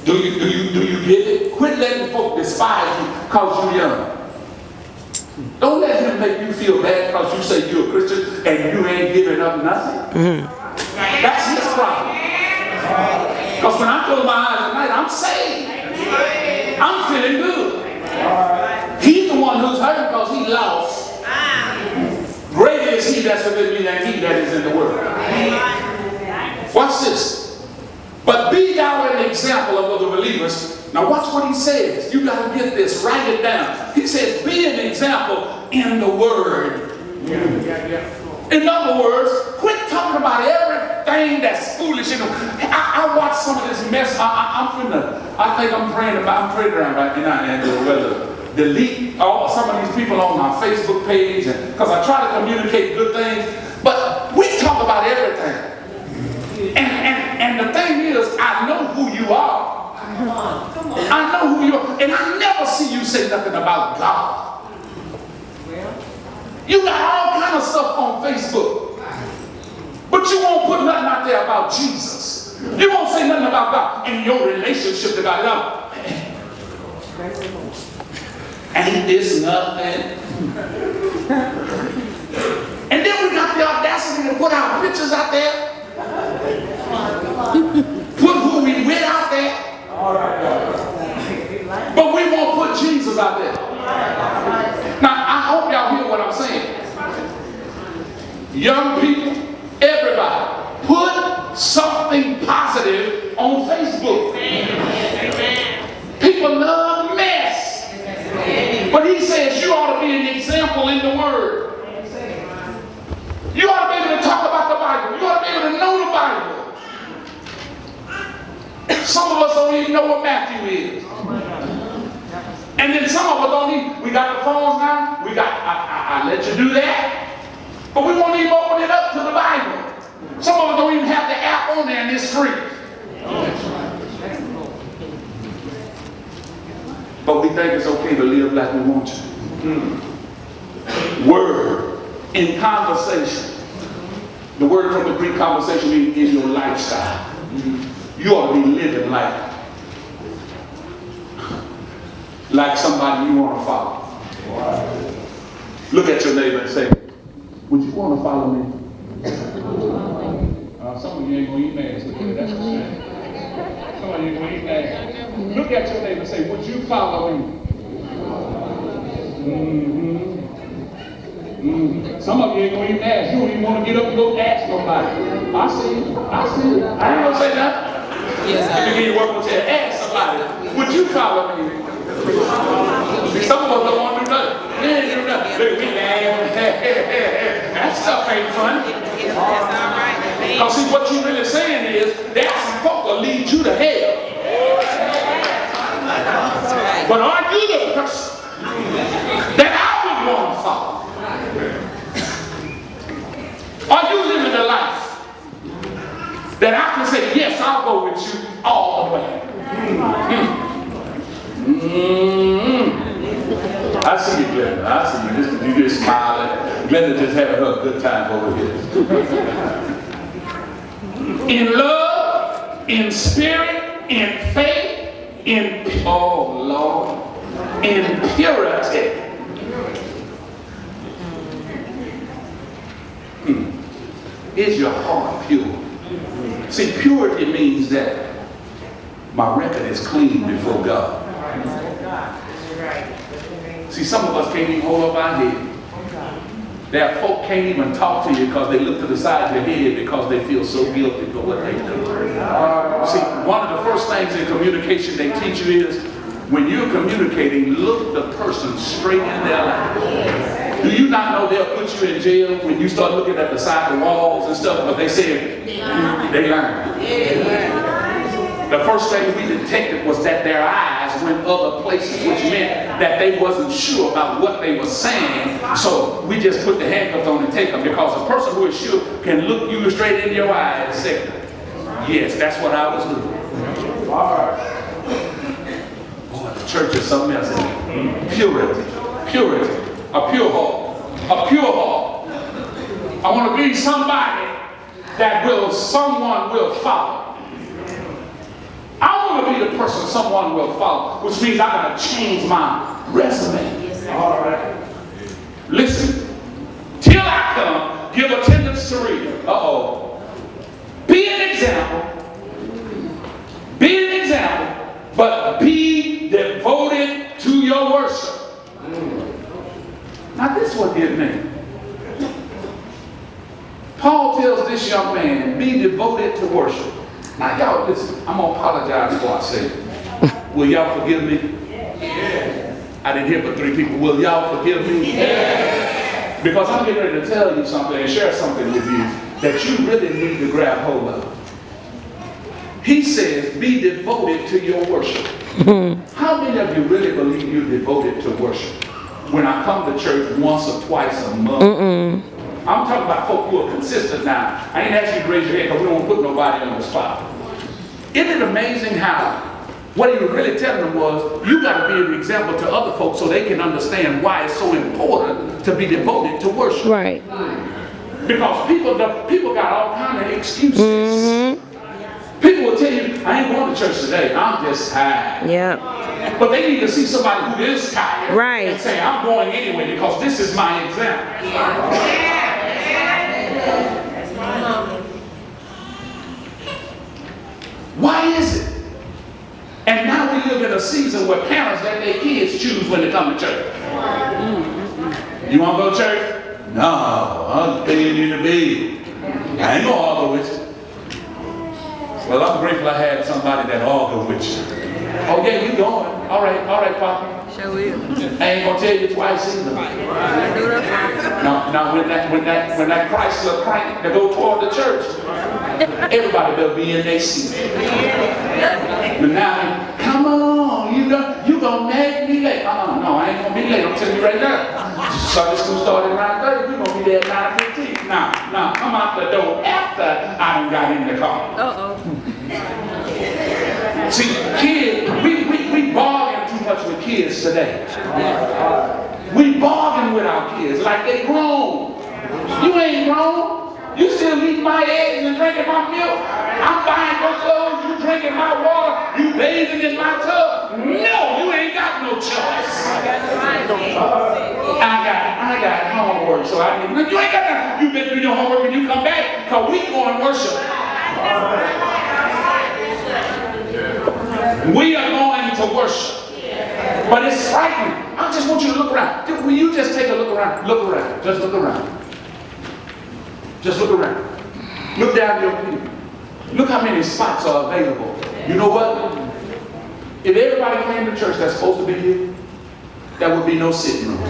Do you get it? Quit letting folk despise you because you're young. Don't let him make you feel bad because you say you're a Christian and you ain't giving up nothing. That's his problem. Because when I close my eyes at night, I'm saved. I'm feeling good. He's the one who's hurt because he lost. Greater is he that's within me than he that is in the world. Watch this. But be thou an example of other believers. Now watch what he says. You got to get this. Write it down. He says, be an example in the word. In other words, quit talking about everything that's foolish. I watch some of this mess. I think I'm praying around right now and whether delete some of these people on my Facebook page because I try to communicate good things. But we talk about everything. And the thing is, I know who you are. I know who you are. And I never see you say nothing about God. You got all kind of stuff on Facebook. But you won't put nothing out there about Jesus. You won't say nothing about God and your relationship to God. Ain't this nothing? And then we got the audacity to put our pictures out there. Put who we with out there. But we won't put Jesus out there. Now, I hope y'all hear what I'm saying. Young people, everybody, put something positive on Facebook. People love mess. But he says you ought to be an example in the Word. You ought to be able to talk about the Bible. You ought to be able to know the Bible. Some of us don't even know what Matthew is. And then some of us don't even, we got the phones now. I let you do that. But we won't even open it up to the Bible. Some of us don't even have the app on there and it's free. But we think it's okay to live like we want to. Word. In conversation. The word from the Greek conversation means in your lifestyle. You ought to be living like somebody you want to follow. Look at your neighbor and say, would you want to follow me? Some of you ain't going to eat names. That's for sure. Some of you ain't going to eat names. Look at your neighbor and say, would you follow me? Some of you ain't going to even ask. You don't even want to get up and go ask nobody. I see you. I ain't going to say that. Yes, I begin to work on say, ask somebody, would you follow me? See, some of us don't want to do nothing. We ain't do nothing. Look, we laugh. That stuff ain't fun. Because see, what you really saying is, there's some folk will lead you to hell. But are you the person that I would want to follow? Are you living a life that I can say, yes, I'll go with you all the way? I see you, Glenda. I see you. You just smiling. Glenda just having her a good time over here. In love, in spirit, in faith, in, oh Lord, in purity. Is your heart pure? See, purity means that my record is clean before God. See, some of us can't even hold up our head. There are folk can't even talk to you because they look to the side of your head because they feel so guilty for what they do. See, one of the first things in communication they teach you is when you're communicating, look the person straight in their eye. Do you not know they'll put you in jail when you start looking at the side of the walls and stuff? But they said they learned. The first thing we detected was that their eyes went other places, which meant that they wasn't sure about what they were saying. So we just put the handcuffs on and take them, because a person who is sure can look you straight in your eye and say, yes, that's what I was doing. All right. Boy, the church is something else. Purity. A pure heart. A pure heart. I want to be somebody that someone will follow. I want want to be the person someone will follow, which means I got to change my resume. All right. Listen, till I come, give attendance to reading. Uh-oh. Be an example. Be an example, but be devoted to your worship. Now this one did me. Paul tells this young man, be devoted to worship. Now y'all listen, I'm going to apologize before I say it. Will y'all forgive me? Yeah. I didn't hear but 3 people. Will y'all forgive me? Yeah. Because I'm getting ready to tell you something and share something with you that you really need to grab hold of. He says, be devoted to your worship. How many of you really believe you're devoted to worship? When I come to church once or twice a month. I'm talking about folk who are consistent now. I ain't asking you to raise your hand because we don't put nobody on the spot. Isn't it amazing how what he was really telling them was, you got to be an example to other folks so they can understand why it's so important to be devoted to worship. Right. Because people got all kind of excuses. People will tell you, I ain't going to church today. I'm just tired. Yeah. But they need to see somebody who is tired. Right. And say, I'm going anyway because this is my example. Why is it? And now we live in a season where parents let their kids choose when they come to church. You want to go to church? No, I'm paying you the bill. I ain't going to argue with you. Well, I'm grateful I had somebody that argued with you. Oh yeah, you going. All right, Papa. Sure will. I ain't gonna tell you twice either. Now when that Chrysler crank to go toward the church, everybody better be in their seat. But now, come on, you gonna make me late. No, I ain't gonna be late. I'm telling you right now. Sunday school started around 9:30. We're gonna be there at 9:15. Now, come out the door after I done got in the car. See, kids, we bargain too much with kids today. We bargain with our kids like they grown. You ain't grown. You still eating my eggs and drinking my milk. I'm buying your clothes, you drinking my water, you bathing in my tub. No, you ain't got no choice. I got homework, so I need. You ain't got nothing. You better do your homework when you come back, because we go and worship. We are going to worship. But it's frightening. I just want you to look around. Will you just take a look around? Look around. Just look around. Just look around. Look down your feet. Look how many spots are available. You know what? If everybody came to church that's supposed to be here, there would be no sitting room.